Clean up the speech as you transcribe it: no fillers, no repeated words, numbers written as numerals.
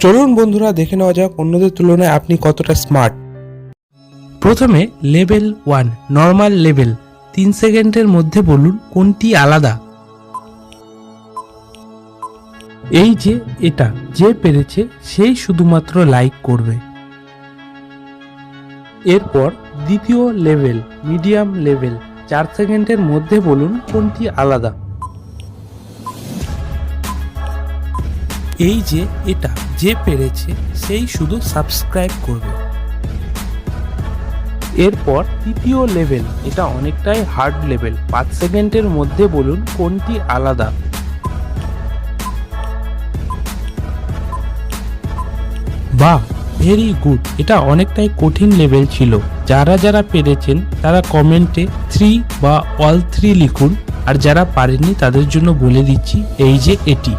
চলুন বন্ধুরা দেখে নেওয়া যাক অন্যদের তুলনায় আপনি কতটা স্মার্ট। প্রথমে লেভেল 1 নর্মাল লেভেল, 3 সেকেন্ডের মধ্যে বলুন কোনটি আলাদা। এই যে এটা যে পেরেছে সেই শুধুমাত্র লাইক করবে। এরপর দ্বিতীয় লেভেল মিডিয়াম লেভেল, 4 সেকেন্ডের মধ্যে বলুন কোনটি আলাদা। এই যে এটা যে পেরেছে সেই শুধু সাবস্ক্রাইব করবে। এরপর তৃতীয় লেভেল, এটা অনেকটাই হার্ড লেভেল, 5 সেকেন্ডের মধ্যে বলুন কোনটি আলাদা। বাহ, ভেরি গুড। এটা অনেকটাই কঠিন লেভেল ছিল। যারা যারা পেরেছেন তারা কমেন্টে 3 বা অল 3 লিখুন, আর যারা পারেননি তাদের জন্য বলে দিচ্ছি এই যে এটি।